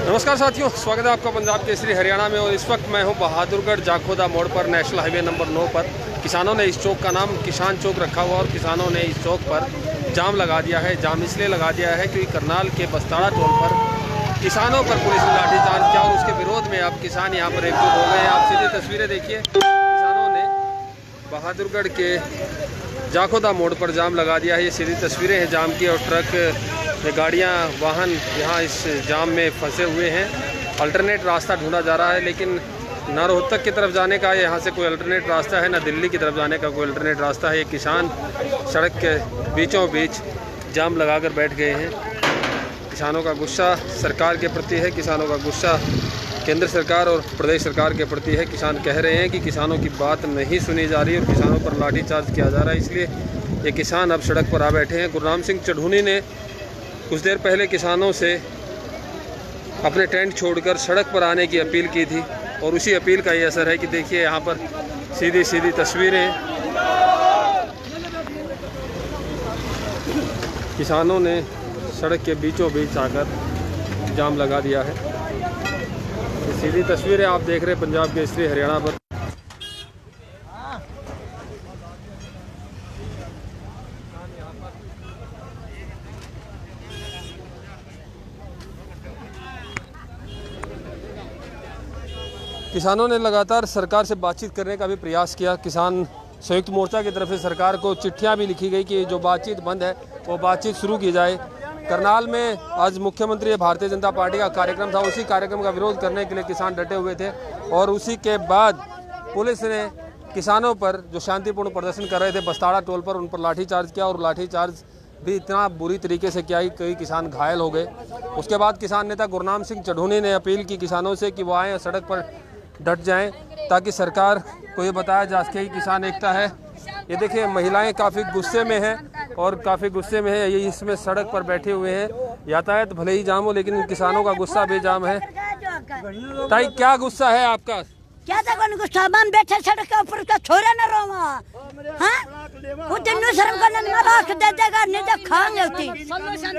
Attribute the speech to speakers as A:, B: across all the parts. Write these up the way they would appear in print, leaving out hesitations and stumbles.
A: नमस्कार साथियों, स्वागत है आपका पंजाब केसरी हरियाणा में। और इस वक्त मैं हूं बहादुरगढ़ जाखोदा मोड़ पर, नेशनल हाईवे नंबर 9 पर। किसानों ने इस चौक का नाम किसान चौक रखा हुआ और किसानों ने इस चौक पर जाम लगा दिया है। जाम इसलिए लगा दिया है क्योंकि करनाल के बस्ताड़ा टोल पर किसानों पर पुलिस ने लाठीचार्ज किया और उसके विरोध में अब किसान यहाँ पर एकजुट हो गए हैं। आप सीधी तस्वीरें देखिए, किसानों ने बहादुरगढ़ के जाखोदा मोड़ पर जाम लगा दिया है। ये सीधी तस्वीरें हैं जाम की, और ट्रक गाड़ियां वाहन यहाँ इस जाम में फंसे हुए हैं। अल्टरनेट रास्ता ढूंढा जा रहा है, लेकिन ना रोहतक की तरफ जाने का यहाँ से कोई अल्टरनेट रास्ता है, ना दिल्ली की तरफ जाने का कोई अल्टरनेट रास्ता है। ये किसान सड़क के बीचों बीच जाम लगाकर बैठ गए हैं। किसानों का गुस्सा सरकार के प्रति है, किसानों का गुस्सा केंद्र सरकार और प्रदेश सरकार के प्रति है। किसान कह रहे हैं कि किसानों की बात नहीं सुनी जा रही और किसानों पर लाठीचार्ज किया जा रहा है, इसलिए ये किसान अब सड़क पर आ बैठे हैं। गुरनाम सिंह चढ़ूनी ने कुछ देर पहले किसानों से अपने टेंट छोड़कर सड़क पर आने की अपील की थी, और उसी अपील का ये असर है कि देखिए यहाँ पर सीधी सीधी तस्वीरें किसानों ने सड़क के बीचों बीच आकर जाम लगा दिया है। ये सीधी तस्वीरें आप देख रहे हैं पंजाब केसरी हरियाणा पर। किसानों ने लगातार सरकार से बातचीत करने का भी प्रयास किया। किसान संयुक्त मोर्चा की तरफ से सरकार को चिट्ठियां भी लिखी गई कि जो बातचीत बंद है वो बातचीत शुरू की जाए। करनाल में आज मुख्यमंत्री भारतीय जनता पार्टी का कार्यक्रम था, उसी कार्यक्रम का विरोध करने के लिए किसान डटे हुए थे, और उसी के बाद पुलिस ने किसानों पर जो शांतिपूर्ण प्रदर्शन कर रहे थे बस्ताड़ा टोल पर, उन पर लाठीचार्ज किया, और लाठीचार्ज भी इतना बुरी तरीके से किया कि कई किसान घायल हो गए। उसके बाद किसान नेता गुरनाम सिंह चढ़ूनी ने अपील की किसानों से कि वो आएँ सड़क पर डट जाएं, ताकि सरकार को ये बताया जा सके कि किसान एकता है। ये देखिए महिलाएं काफ़ी गुस्से में हैं, और काफ़ी गुस्से में है, ये इसमें सड़क पर बैठे हुए हैं। यातायात भले ही जाम हो, लेकिन किसानों का गुस्सा बेजाम है। ताई, क्या गुस्सा है आपका?
B: क्या था कौन गुस्सा? हम बैठे सड़क के ऊपर का छोरा न रोवा, हाँ? वो दिन शर्म करने में राख दे देगा, नहीं तो खाएंगे उठी।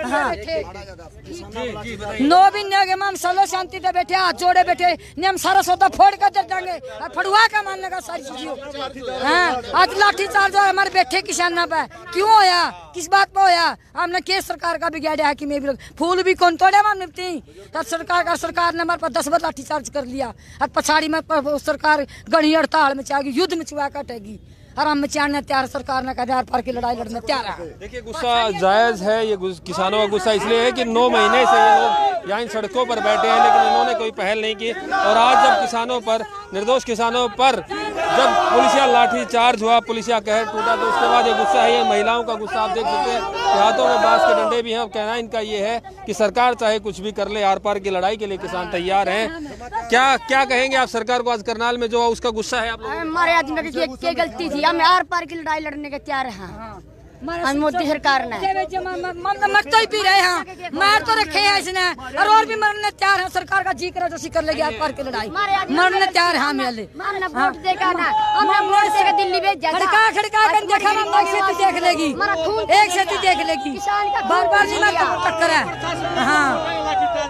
B: हाँ,
C: नो भी नहीं हम सलो शांति से बैठे, हाथ जोड़े बैठे, नहीं हम सारा सौदा फोड़ कर दे देंगे, फड़ुआ का मान लगा सारी चीजों। हाँ, आज लाठी चार्ज हमारे बैठे किसान पे क्यों होया, किस बात पे होया? हमने केस सरकार का भी गया है कि मैं भी फूल भी कौन तोड़े हम निपटी, तब सरकार ने हमारे पर 10 बार लाठी चार्ज कर लिया, और पछाड़ी में सरकार गणी हड़ताल में चाहेगी, युद्ध में चुआ कटेगी, और हम मचाने तैयार, सरकार ने कहा पार की लड़ाई लड़ने तैयार है।
A: देखिए गुस्सा जायज है, ये किसानों का गुस्सा इसलिए है कि 9 महीने से ये लोग यहाँ इन सड़कों पर बैठे हैं, लेकिन इन्होंने कोई पहल नहीं की। और आज जब किसानों पर, निर्दोष किसानों पर जब पुलिसिया लाठी चार्ज हुआ, पुलिसिया कहर टूटा, तो उसके बाद ये गुस्सा है। ये महिलाओं का गुस्सा आप देख सकते हैं, हाथों में बांस के डंडे भी हैं। अब कहना इनका ये है कि सरकार चाहे कुछ भी कर ले, आर पार की लड़ाई के लिए किसान तैयार हैं। क्या कहेंगे आप सरकार को? आज करनाल में जो उसका गुस्सा है आप लोग?
B: हमारे आदमी की गलती थी, हम आर पार की लड़ाई लड़ने के तैयार हैं। मोदी सरकार ने
C: मर तो ही पी रहे हैं, मार तो रखे हैं इसने, और भी मरने तैयार है। सरकार का जी करे तो कर लेगी आर पार की लड़ाई, मरने तैयार है।
B: वोट देगा ना, हमने वोट से दिल्ली भेज दिया,
C: खड़का कर देखा ना, एक से देख लेगी, एक से देख लेगी, बार बार नहीं टक्कर है।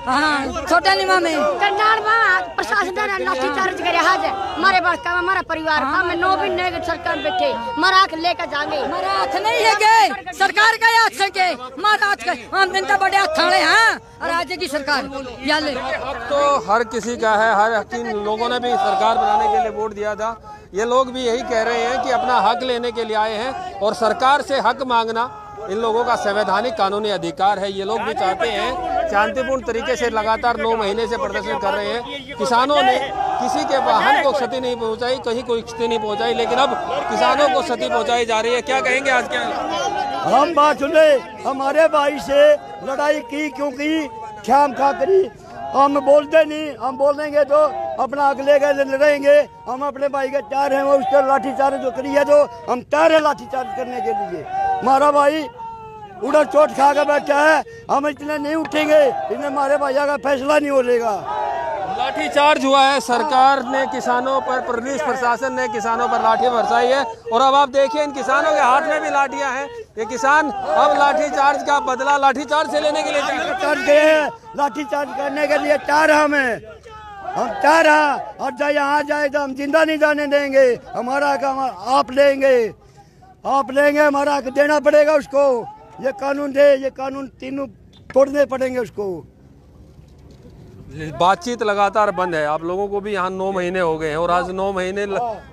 C: हाँ, छोटा निमा में
B: करनाल में प्रशासन ने लाठी चार्ज करे, हाज हमारे बात का, हमारा परिवार का, मैं 9 दिन सरकार बैठे मराख लेकर जाएंगे।
C: मराठ नहीं है के सरकार का हाथ से के महाराज का, हम जनता बड़े हाथ थाड़े हैं, और आज की सरकार याले।
A: अब तो हर किसी का है, हर 3 लोगों ने भी सरकार बनाने के लिए वोट दिया था। ये लोग भी यही कह रहे हैं कि अपना हक लेने के लिए आए हैं, और सरकार से हक मांगना इन लोगों का संवैधानिक कानूनी अधिकार है। ये लोग भी चाहते हैं शांतिपूर्ण तरीके से, लगातार 9 महीने से प्रदर्शन कर रहे हैं। किसानों ने किसी के वाहन को क्षति नहीं पहुंचाई, कहीं कोई क्षति नहीं पहुंचाई, लेकिन अब किसानों को क्षति पहुंचाई जा रही है। क्या कहेंगे आज? क्या
D: हम बात सुने, हमारे भाई से लड़ाई की क्यों की, ख्याम खा करी, हम बोलते नहीं, हम बोलेंगे तो अपना हक लेकर लड़ेंगे। हम अपने भाई के तैयार हैं, वो उसके लाठीचार्ज जो करी है, जो हम तैयार है लाठीचार्ज करने के लिए। हमारा भाई उधर चोट खा कर बैठा है, हम इतने नहीं उठेंगे, इन्हें हमारे भैया का फैसला नहीं हो जाएगा।
A: लाठीचार्ज हुआ है, सरकार ने किसानों पर, पुलिस प्रशासन ने किसानों पर लाठी बरसाई है और अब आप देखिए इन किसानों के हाथ में भी लाठियां हैं। ये किसान अब लाठीचार्ज का बदला लाठीचार्ज से लेने के लिए
D: लाठीचार्ज करने के लिए तैयार हम और जो यहाँ जाए तो हम जिंदा नहीं जाने देंगे। हमारा काम आप लेंगे, हमारा हक देना पड़ेगा उसको। ये कानून दे, ये कानून तीनों तोड़ने पड़ेंगे उसको।
A: बातचीत लगातार बंद है। आप लोगों को भी यहाँ 9 महीने हो गए हैं और आज 9 महीने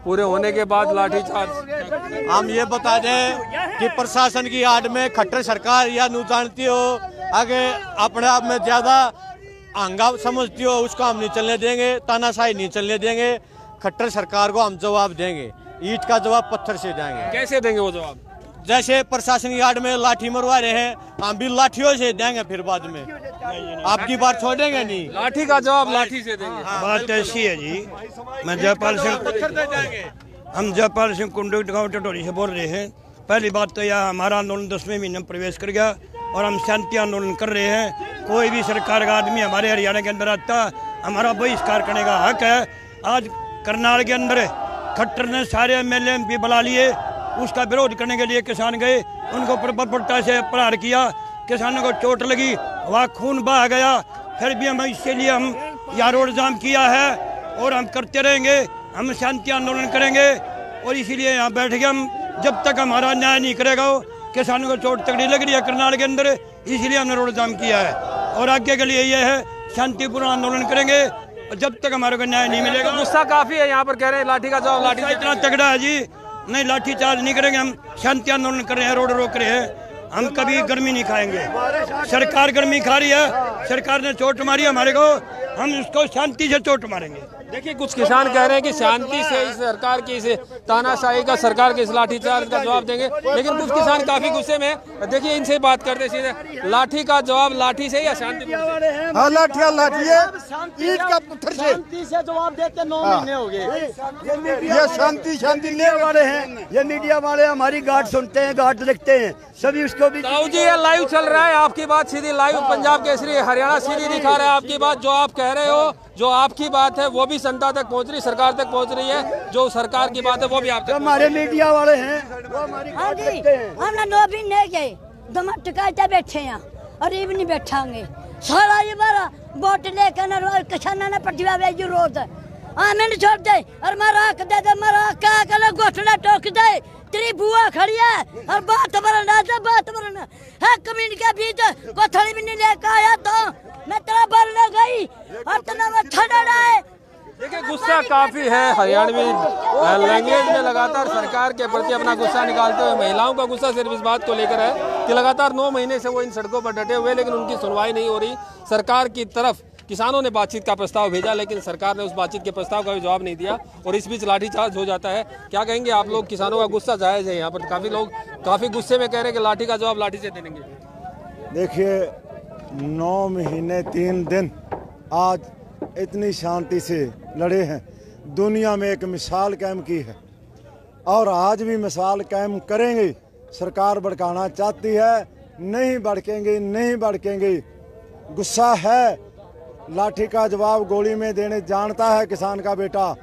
A: पूरे होने के बाद लाठीचार्ज।
E: हम ये बता दें कि प्रशासन की आड़ में खट्टर सरकार या नहीं जानती हो, आगे अपने आप में ज्यादा आंगा समझती हो, उसको हम नहीं चलने देंगे। तानाशाही नहीं चलने देंगे। खट्टर सरकार को हम जवाब देंगे, ईंट का जवाब पत्थर से देंगे।
A: कैसे देंगे वो जवाब?
E: जैसे प्रशासन की आड़ में लाठी मरवा रहे हैं, हम भी लाठियों से देंगे। फिर बाद में आपकी बात छोड़ेंगे नहीं,
A: लाठी का जवाब लाठी से देंगे।
D: बात ऐसी है जी, मैं जयपाल सिंह, हम जयपाल सिंह कुंडू गाँव टटोरी से बोल रहे हैं। पहली बात तो यह हमारा आंदोलन 10वें महीने में प्रवेश कर गया और हम शांति आंदोलन कर रहे हैं। कोई भी सरकार का आदमी हमारे हरियाणा के अंदर आता, हमारा बहिष्कार करने का हक है। आज करनाल के अंदर खट्टर ने सारे MLA MP बुला लिए, उसका विरोध करने के लिए किसान गए, उनको प्रबलता से प्रहार किया, किसानों को चोट लगी, वहाँ खून बहा गया। फिर भी हम इसके लिए हम यहाँ रोड जाम किया है और हम करते रहेंगे। हम शांति आंदोलन करेंगे और इसीलिए यहाँ बैठ गए हम। जब तक हमारा न्याय नहीं करेगा, किसानों को चोट तगड़ी लग रही है करनाल के अंदर, इसीलिए हमने रोड जाम किया है और आगे के लिए ये है शांतिपूर्ण आंदोलन करेंगे जब तक हमारे को न्याय नहीं मिलेगा।
A: गुस्सा काफी है यहाँ पर, कह रहे हैं लाठी का जवाब लाठी।
D: इतना तगड़ा है जी, नहीं लाठी चार्ज नहीं करेंगे। हम शांति आंदोलन कर रहे हैं, रोड रोक रहे हैं। हम कभी गर्मी नहीं खाएंगे। सरकार गर्मी खा रही है, सरकार ने चोट मारी हमारे को, हम उसको शांति से चोट मारेंगे।
A: देखिए कुछ किसान कह रहे हैं कि शांति से इस सरकार की इस तानाशाही का, सरकार के इस लाठीचार्ज का जवाब देंगे, लेकिन कुछ किसान काफी गुस्से में। देखिए इनसे बात करते सीधे, लाठी का जवाब लाठी से या शांति?
F: हाँ लाठियाँ लाठिए, ईंट का पत्थर से।
E: शांति से जवाब देते 9 महीने हो गए।
D: ये शांति मीडिया वाले हैं, ये मीडिया वाले हमारी गाट सुनते हैं, गाट लिखते हैं, सभी उसको भी।
A: ताऊ जी ये लाइव चल रहा है, आपकी बात सीधी लाइव पंजाब केसरी हरियाणा सीधी दिखा रहा है। आपकी बात जो आप कह रहे हो, जो आपकी बात है वो भी जनता तक पहुंच रही, सरकार तक पहुंच रही है। जो सरकार की बात है वो भी आप तक।
D: हमारे मीडिया वाले हैं वो हमारी
B: हाँ
D: गाट
B: जी,
D: लिखते हैं।
B: हमने 9 दिन नहीं गए, दम टिकाते बैठे हैं और ये भी नहीं बैठांगे। सारा ये बारा वोट लेकर किसाना ने पटिया वेज रोड हमें नहीं छोड़ दे और मारा हक दे दे, मारा क्या कर गोठड़ा टोक दे। तेरी बुआ खड़ी है और बात बरना है कमीन के बीच कोथड़ी भी नहीं लेकर आया तो मैं तेरा बरना गई और तेरा मैं छड़ा है।
A: देखिए गुस्सा काफी है हरियाणवी लैंग्वेज में, लगातार सरकार के प्रति अपना गुस्सा निकालते हुए। महिलाओं का गुस्सा सिर्फ इस बात को लेकर है कि लगातार 9 महीने से वो इन सड़कों पर डटे हुए, लेकिन उनकी सुनवाई नहीं हो रही। सरकार की तरफ किसानों ने बातचीत का प्रस्ताव भेजा, लेकिन सरकार ने उस बातचीत के प्रस्ताव का भी जवाब नहीं दिया और इस बीच लाठीचार्ज हो जाता है। क्या कहेंगे आप लोग? किसानों का गुस्सा जायज़ है, यहाँ पर काफ़ी लोग काफ़ी गुस्से में कह रहे हैं कि लाठी का जवाब लाठी से देंगे।
F: देखिए 9 महीने 3 दिन आज इतनी शांति से लड़े हैं, दुनिया में एक मिसाल कायम की है और आज भी मिसाल कायम करेंगे। सरकार भड़काना चाहती है, नहीं भड़केंगे। गुस्सा है, लाठी का जवाब गोली में देने जानता है किसान का बेटा,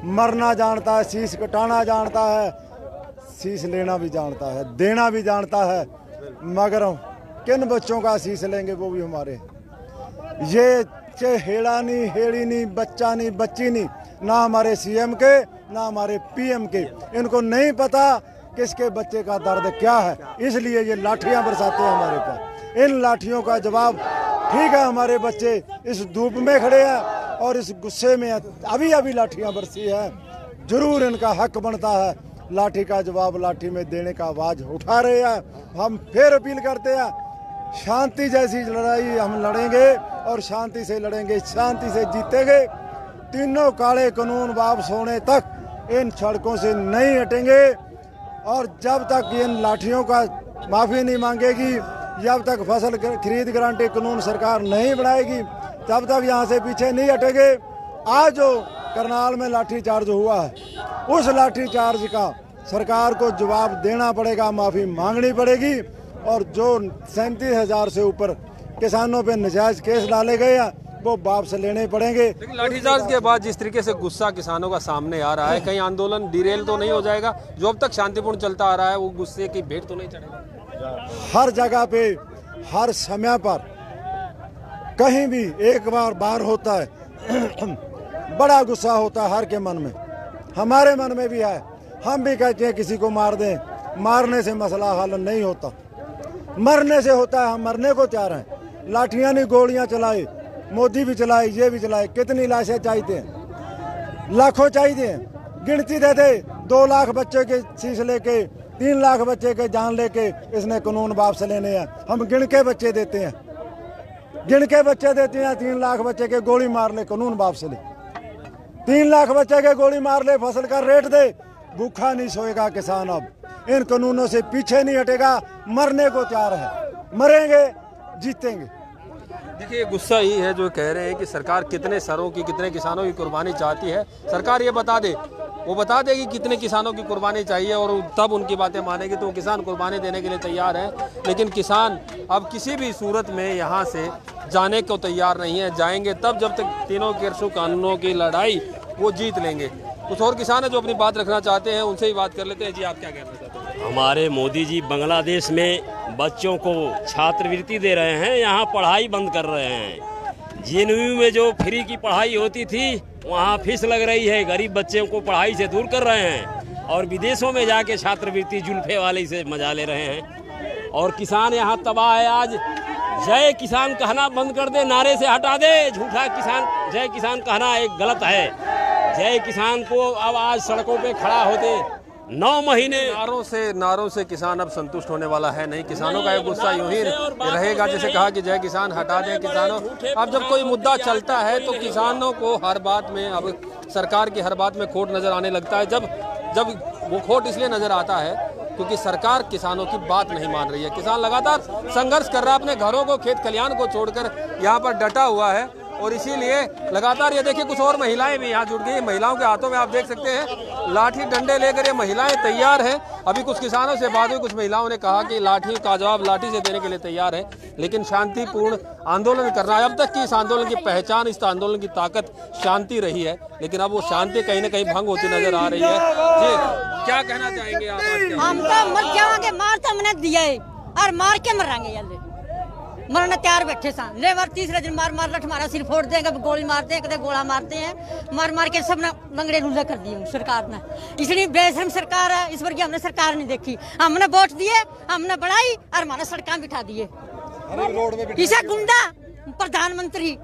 F: मरना जानता है, शीश कटाना जानता है, शीश लेना भी जानता है, देना भी जानता है, मगर किन बच्चों का शीश लेंगे वो भी हमारे। ये हेड़ा नहीं, हेड़ी नहीं, बच्चा नहीं, बच्ची नहीं, ना हमारे CM के ना हमारे PM के, इनको नहीं पता किसके बच्चे का दर्द क्या है, इसलिए ये लाठियां बरसाते हैं हमारे पर। इन लाठियों का जवाब, ठीक है हमारे बच्चे इस धूप में खड़े हैं और इस गुस्से में अभी लाठियां बरसी है, जरूर इनका हक बनता है लाठी का जवाब लाठी में देने का आवाज उठा रहे हैं। हम फिर अपील करते हैं, शांति जैसी लड़ाई हम लड़ेंगे और शांति से लड़ेंगे, शांति से जीतेंगे। तीनों काले कानून वापस होने तक इन सड़कों से नहीं हटेंगे और जब तक इन लाठियों का माफ़ी नहीं मांगेगी, जब तक फसल खरीद गारंटी कानून सरकार नहीं बनाएगी, तब तक यहाँ से पीछे नहीं हटेंगे। आज जो करनाल में लाठीचार्ज हुआ है, उस लाठीचार्ज का सरकार को जवाब देना पड़ेगा, माफ़ी मांगनी पड़ेगी और जो 37,000 से ऊपर किसानों पे नाजायज केस डाले गए हैं वो वापस लेने पड़ेंगे।
A: लेकिन लाठीचार्ज के बाद जिस तरीके से गुस्सा किसानों का सामने आ रहा है, कहीं आंदोलन डिरेल तो नहीं हो जाएगा? जो अब तक शांतिपूर्ण चलता आ रहा है वो गुस्से की भेंट तो नहीं चढ़ेगा?
F: हर जगह पे हर समय पर कहीं भी एक बार होता है बड़ा गुस्सा होता है हर के मन में, हमारे मन में भी है। हम भी कहते हैं किसी को मार दें, मारने से मसला हल नहीं होता, मरने से होता है। हम मरने को तैयार हैं। लाठियां नहीं गोलियां चलाए, मोदी भी चलाए, ये भी चलाए। कितनी लाशें चाहिए हैं? लाखों चाहिए हैं। गिनती देते 2 लाख बच्चे के शीश लेके, 3 लाख बच्चे के जान लेके इसने कानून वापस लेने हैं। हम गिन के बच्चे देते हैं, गिन के बच्चे देते हैं। 3 लाख बच्चे के गोली मार ले, कानून वापस ले। 3 लाख बच्चे के गोली मार ले, फसल का रेट दे, भूखा नहीं सोएगा किसान। अब इन कानूनों से पीछे नहीं हटेगा, मरने को तैयार है। मरेंगे, जीतेंगे।
A: देखिए गुस्सा ही है जो कह रहे हैं कि सरकार कितने सरों की, कितने किसानों की कुर्बानी चाहती है। सरकार ये बता दे, वो बता देगी कितने किसानों की कुर्बानी चाहिए और तब उनकी बातें मानेगी तो किसान कुर्बानी देने के लिए तैयार है। लेकिन किसान अब किसी भी सूरत में यहाँ से जाने को तैयार नहीं है। जाएंगे तब जब तक तीनों कृषि कानूनों की लड़ाई वो जीत लेंगे। कुछ और किसान है जो अपनी बात रखना चाहते हैं, उनसे ही बात कर लेते हैं। जी आप क्या कहना चाहते हैं?
G: हमारे मोदी जी बांग्लादेश में बच्चों को छात्रवृत्ति दे रहे हैं, यहाँ पढ़ाई बंद कर रहे हैं। जेएनयू में जो फ्री की पढ़ाई होती थी वहाँ फीस लग रही है, गरीब बच्चों को पढ़ाई से दूर कर रहे हैं और विदेशों में जाके छात्रवृत्ति जुल्फे वाले से मजा ले रहे हैं। और किसान यहाँ तबाह है। आज जय किसान कहना बंद कर दे, नारे से हटा दे। झूठा किसान जय किसान कहना एक गलत है। जय किसान को अब आज सड़कों पे खड़ा होते 9 महीने
A: नारों से किसान अब संतुष्ट होने वाला है नहीं। किसानों का एक गुस्सा यूं ही रहेगा, जैसे कहा कि जय किसान हटा दें किसानों। अब जब कोई मुद्दा चलता है तो किसानों को हर बात में, अब सरकार की हर बात में खोट नजर आने लगता है। जब वो खोट इसलिए नजर आता है क्योंकि सरकार किसानों की बात नहीं मान रही है। किसान लगातार संघर्ष कर रहा है, अपने घरों को, खेत खलियान को छोड़कर यहाँ पर डटा हुआ है और इसीलिए लगातार ये देखिए कुछ और महिलाएं भी यहाँ जुट गई। महिलाओं के हाथों में आप देख सकते हैं लाठी डंडे लेकर ये महिलाएं तैयार हैं। अभी कुछ किसानों से बात हुई, कुछ महिलाओं ने कहा कि लाठी का जवाब लाठी से देने के लिए तैयार है, लेकिन शांतिपूर्ण आंदोलन करना है। अब तक की इस आंदोलन की पहचान, इस आंदोलन की ताकत शांति रही है, लेकिन अब वो शांति कहीं ना कहीं भंग होती नजर आ रही है। जी क्या कहना चाहेंगे आप?
B: हम तो मर जाओगे, मार तो हमने दिया है और मार के मरांगे यार। मरने तैयार बैठे सा लेबर, तीसरे दिन मार लठ मारा, सिर फोड़ देंगे, गोली मारते हैं, कदे गोला मारते हैं, मार के सब ना लंगड़े लूले कर दिए सरकार ने। इसलिए बेशरम सरकार है, इस वर्ग हमने सरकार नहीं देखी। हमने वोट दिए, हमने बढ़ाई और हमारा सड़क बिठा दिए। इसे गुंडा प्रधानमंत्री,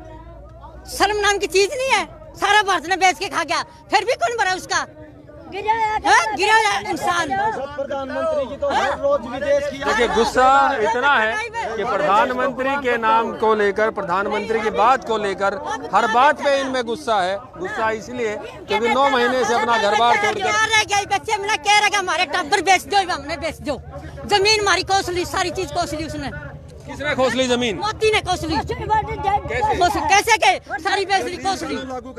B: शर्म नाम की चीज नहीं है। सारा भारत ने बेच के खा गया, फिर भी कौन भरा उसका? गिरा इंसान।
F: प्रधानमंत्री जी तो हर रोज विदेश की।
A: देखिए गुस्सा इतना है कि प्रधानमंत्री के नाम को लेकर, प्रधानमंत्री की बात को लेकर हर बात पे इनमें गुस्सा है। गुस्सा इसलिए क्योंकि 9 महीने से अपना घर बार छोड़कर
B: बच्चे मैंने कह रहा हमारे टब्बर बेच दो, हमने बेच दो। जमीन हमारी कोसली, सारी चीज कोसली उसने।
A: किसने खोसली जमीन?
B: मोदी ने कोसली। कैसे के सारी बेचली कोसली लागू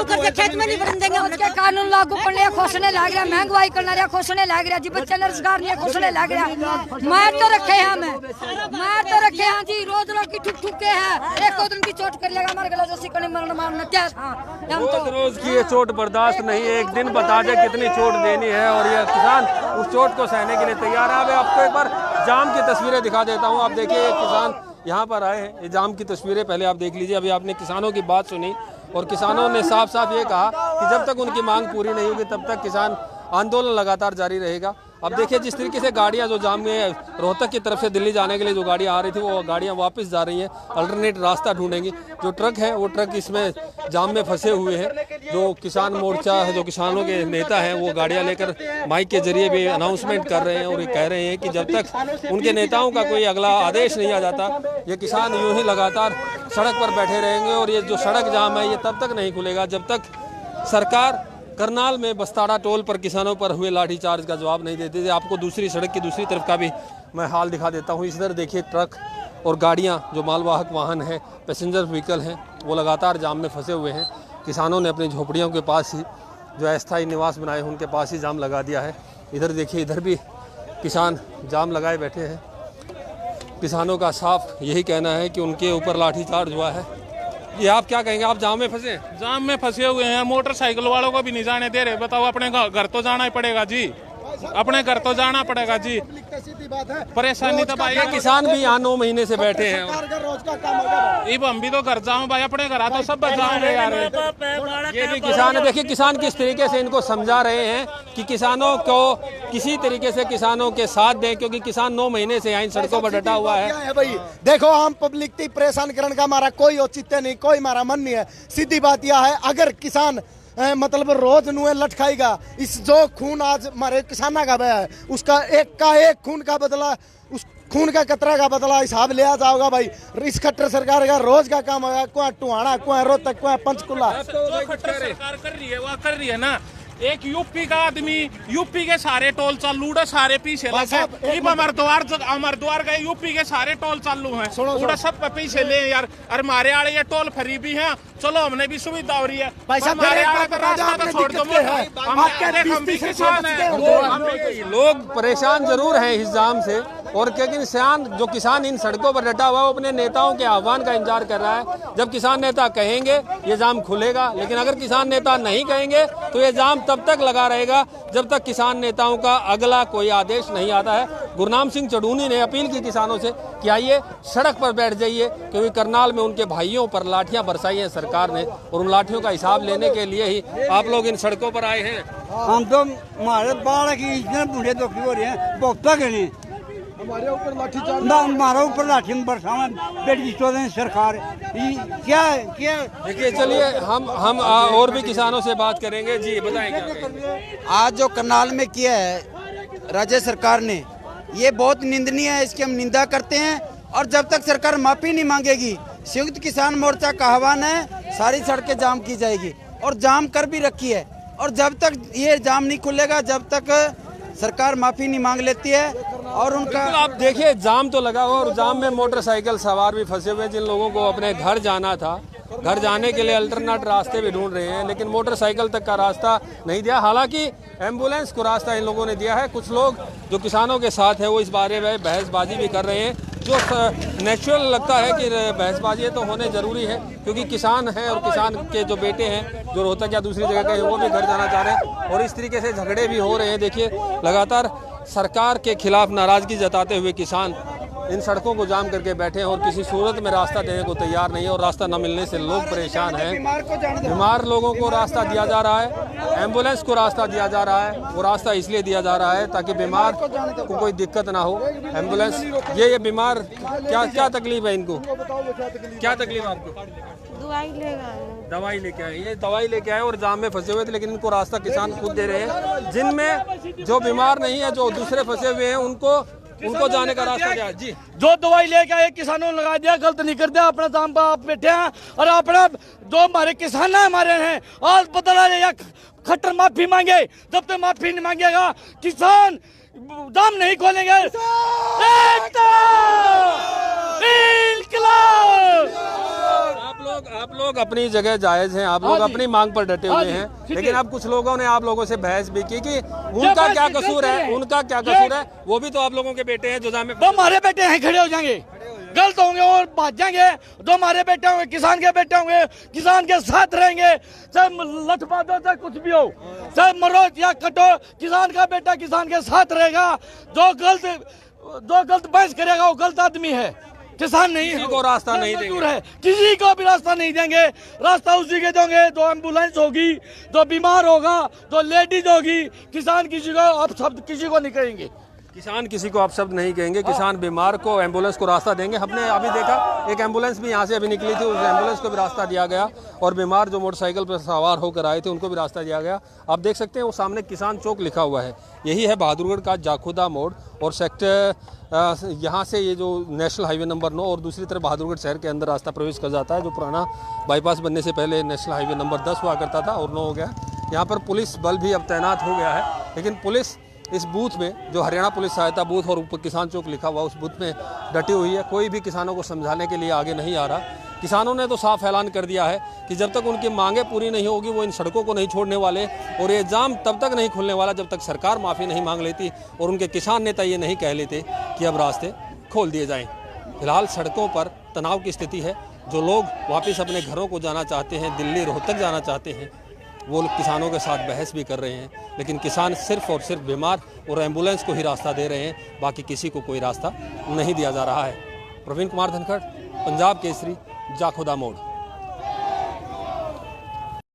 B: करके खेत में नहीं बन देंगे।
C: उसके कानून लागू करने खोसने लग रहा, महंगाई करना रहा खोसने लग रहा जी, बच्चे रोजगार नहीं खोसने लग रहा। मार तो रखे हैं हमें, मार तो रखे हैं जी, रोज की ठुक के हैं। एक दिन की चोट कर लेगा हमारे गला जैसे कहीं मरना मारना क्या था।
A: रोज की ये चोट बर्दाश्त नहीं, एक दिन बता दे कितनी चोट देनी है और ये किसान उस चोट को सहने के लिए तैयार है। अब आपको एक बार जाम की तस्वीरें दिखा देता हूँ। आप देखिए किसान यहाँ पर आए हैं, ये जाम की तस्वीरें पहले आप देख लीजिए। अभी आपने किसानों की बात सुनी और किसानों ने साफ साफ ये कहा कि जब तक उनकी मांग पूरी नहीं होगी तब तक किसान आंदोलन लगातार जारी रहेगा। अब देखिए जिस तरीके से गाड़ियां जो जाम में रोहतक की तरफ से दिल्ली जाने के लिए जो गाड़ियां आ रही थी वो गाड़ियां वापस जा रही हैं, अल्टरनेट रास्ता ढूंढेंगी। जो ट्रक है वो ट्रक इसमें जाम में फंसे हुए हैं। जो किसान मोर्चा, जो किसानों के नेता हैं वो गाड़ियां लेकर माइक के जरिए भी अनाउंसमेंट कर रहे हैं और ये कह रहे हैं कि जब तक उनके नेताओं का कोई अगला आदेश नहीं आ जाता ये किसान यूँ ही लगातार सड़क पर बैठे रहेंगे। और ये जो सड़क जाम है ये तब तक नहीं खुलेगा जब तक सरकार करनाल में बस्ताड़ा टोल पर किसानों पर हुए लाठीचार्ज का जवाब नहीं देते थे। आपको दूसरी सड़क की दूसरी तरफ का भी मैं हाल दिखा देता हूँ। इधर देखिए ट्रक और गाड़ियाँ जो मालवाहक वाहन हैं, पैसेंजर व्हीकल हैं, वो लगातार जाम में फंसे हुए हैं। किसानों ने अपनी झोपड़ियों के पास ही जो अस्थायी निवास बनाए हैं उनके पास ही जाम लगा दिया है। इधर देखिए, इधर भी किसान जाम लगाए बैठे हैं। किसानों का साफ यही कहना है कि उनके ऊपर लाठीचार्ज हुआ है ये आप क्या कहेंगे, आप जाम में फंसे हैं?
H: जाम में फंसे हुए हैं, मोटरसाइकिल वालों को भी नहीं जाने दे रहे। बताओ, अपने घर तो जाना ही पड़ेगा जी, अपने घर तो जाना पड़ेगा जी। परेशानी तो भाई
A: किसान भी यहाँ 9 महीने से बैठे हैं।
H: अब हम भी तो घर जाऊं भाई, अपने घर तो सब बचाओगे यार।
A: ये भी किसान है, देखिए किसान किस तरीके से इनको समझा रहे हैं कि किसानों को किसी तरीके से किसानों के साथ दें, क्योंकि किसान 9 महीने से यहाँ सड़कों पर डटा हुआ है।
I: भाई देखो, हम पब्लिक थी परेशान करने का हमारा कोई औचित्य नहीं, कोई हमारा मन नहीं है। सीधी बात यह है, अगर किसान मतलब रोज नुए लटकाएगा, इस जो खून आज हमारे किसाना का बहा है, उसका एक खून का बदला, उस खून का कतरा का बदला हिसाब लिया जाएगा भाई। इस खट्टर सरकार का रोज का काम होगा, कोई टुहाना, कोई रोहतक, कोई पंचकुला।
H: सरकार कर रही है, वो कर रही है ना। एक यूपी का आदमी, यूपी के सारे टोल चालू है, सारे पीछे लगे। हमारे द्वार गए, यूपी के सारे टोल चालू हैं, पूरा सब पीछे ले यार। और हमारे आड़े ये टोल फ्री भी हैं, चलो हमने भी सुविधा हो रही है। हमारे आड़े तो रास्ता तो छोड़ दो, हम भी किसान हैं।
A: लोग परेशान जरूर हैं इस जाम से, और क्योंकि जो किसान इन सड़कों पर डटा हुआ है वो अपने नेताओं के आह्वान का इंतजार कर रहा है। जब किसान नेता कहेंगे ये जाम खुलेगा, लेकिन अगर किसान नेता नहीं कहेंगे तो ये जाम तब तक लगा रहेगा जब तक किसान नेताओं का अगला कोई आदेश नहीं आता है। गुरनाम सिंह चढ़ूनी ने अपील की किसानों से कि आइए सड़क पर बैठ जाइए, क्योंकि करनाल में उनके भाइयों पर लाठियां बरसाई हैं सरकार ने, और उन लाठियों का हिसाब लेने के लिए ही आप लोग इन सड़कों पर आए हैं।
D: हम तो हमारे बाढ़ की बूढ़े दुखी हो रहे हैं, भुगता के नहीं हमारे ऊपर लाठी बरसावा बेटी सरकार क्या क्या।
A: देखिए, चलिए हम और भी किसानों से बात करेंगे। जी बताएंगे।
J: आज जो करनाल में किया है राज्य सरकार ने, ये बहुत निंदनीय है, इसकी हम निंदा करते हैं। और जब तक सरकार माफी नहीं मांगेगी, संयुक्त किसान मोर्चा का आह्वान है, सारी सड़कें जाम की जाएगी, और जाम कर भी रखी है। और जब तक ये जाम नहीं खुलेगा, जब तक सरकार माफी नहीं मांग लेती है, और उनका
A: आप देखिए जाम तो लगा हुआ, और जाम में मोटरसाइकिल सवार भी फंसे हुए, जिन लोगों को अपने घर जाना था, घर जाने के लिए अल्टरनेट रास्ते भी ढूंढ रहे हैं, लेकिन मोटरसाइकिल तक का रास्ता नहीं दिया। हालांकि एम्बुलेंस को रास्ता इन लोगों ने दिया है। कुछ लोग जो किसानों के साथ है वो इस बारे में बहसबाजी भी कर रहे हैं, जो नेचुरल लगता है कि बहसबाजी तो होने ज़रूरी है, क्योंकि किसान हैं और किसान के जो बेटे हैं जो रोहतक या दूसरी जगह के वो भी घर जाना चाह रहे हैं, और इस तरीके से झगड़े भी हो रहे हैं। देखिए, लगातार सरकार के खिलाफ नाराज़गी जताते हुए किसान इन सड़कों को जाम करके बैठे हैं, और किसी सूरत में रास्ता देने को तैयार नहीं है, और रास्ता न मिलने से लोग परेशान हैं। बीमार लोगों को रास्ता दिया जा रहा है, एम्बुलेंस को रास्ता दिया जा रहा है। वो रास्ता इसलिए दिया जा रहा है ताकि बीमार को कोई दिक्कत ना हो। एम्बुलेंस ये बीमार क्या तकलीफ है इनको, क्या तकलीफ आपको? दवाई लेके आए, ये दवाई लेके आए और जाम में फंसे हुए थे, लेकिन इनको रास्ता किसान खुद दे रहे हैं। जिनमें जो बीमार नहीं है, जो दूसरे फंसे हुए हैं, उनको जाने का रास्ता क्या है? जी,
D: जो दवाई लेके आए किसानों ने लगा दिया, गलत नहीं कर दिया, अपना दाम पर आप बैठे हैं। और अपना जो हमारे किसान है, हमारे हैं, आज बदला या खट्टर माफी मांगे। जब तक माफी नहीं मांगेगा किसान दाम नहीं खोलेंगे।
A: आप लोग अपनी जगह जायज हैं, आप लोग अपनी मांग पर डटे हुए हैं, लेकिन अब कुछ लोगों ने आप लोगों से बहस भी की कि उनका क्या कसूर है, वो भी तो आप लोगों के बेटे हैं जो जाम में।
D: तो हमारे बेटे हैं, खड़े हो जाएंगे, गलत होंगे और भाग जाएंगे। जो हमारे बेटे होंगे, किसान के बेटे होंगे, किसान के साथ रहेंगे, चाहे लठबाद हो, चाहे कुछ भी हो, चाहे मरो या कटो, किसान का बेटा किसान के साथ रहेगा। जो गलत बहस करेगा वो गलत आदमी है, किसान नहीं है।
A: किसी को रास्ता नहीं देंगे,
D: किसी को भी रास्ता नहीं देंगे। रास्ता उसी के देंगे जो एम्बुलेंस होगी, जो बीमार होगा, जो लेडीज होगी। किसान किसी को अपशब्द किसी को नहीं कहेंगे,
A: किसान किसी को अपशब्द नहीं कहेंगे। किसान बीमार को, एम्बुलेंस को रास्ता देंगे। हमने अभी देखा एक एम्बुलेंस भी यहाँ से अभी निकली थी, उस एम्बुलेंस को भी रास्ता दिया गया, और बीमार जो मोटरसाइकिल पर सवार होकर आए थे उनको भी रास्ता दिया गया। आप देख सकते हैं वो सामने किसान चौक लिखा हुआ है, यही है बहादुरगढ़ का जाखोदा मोड़, और सेक्टर यहाँ से ये जो नेशनल हाईवे नंबर 9 और दूसरी तरफ बहादुरगढ़ शहर के अंदर रास्ता प्रवेश कर जाता है, जो पुराना बाईपास बनने से पहले नेशनल हाईवे नंबर 10 हुआ करता था और 9 हो गया। यहाँ पर पुलिस बल भी अब तैनात हो गया है, लेकिन पुलिस इस बूथ में जो हरियाणा पुलिस सहायता बूथ और ऊपर किसान चौक लिखा हुआ उस बूथ में डटी हुई है। कोई भी किसानों को समझाने के लिए आगे नहीं आ रहा। किसानों ने तो साफ ऐलान कर दिया है कि जब तक उनकी मांगें पूरी नहीं होगी वो इन सड़कों को नहीं छोड़ने वाले, और ये जाम तब तक नहीं खुलने वाला जब तक सरकार माफ़ी नहीं मांग लेती और उनके किसान नेता ये नहीं कह लेते कि अब रास्ते खोल दिए जाएं। फिलहाल सड़कों पर तनाव की स्थिति है, जो लोग वापस अपने घरों को जाना चाहते हैं, दिल्ली रोहतक जाना चाहते हैं, वो लोग किसानों के साथ बहस भी कर रहे हैं, लेकिन किसान सिर्फ और सिर्फ बीमार और एम्बुलेंस को ही रास्ता दे रहे हैं, बाकी किसी को कोई रास्ता नहीं दिया जा रहा है। प्रवीण कुमार धनखड़, पंजाब केसरी, जाखोदा मोड़।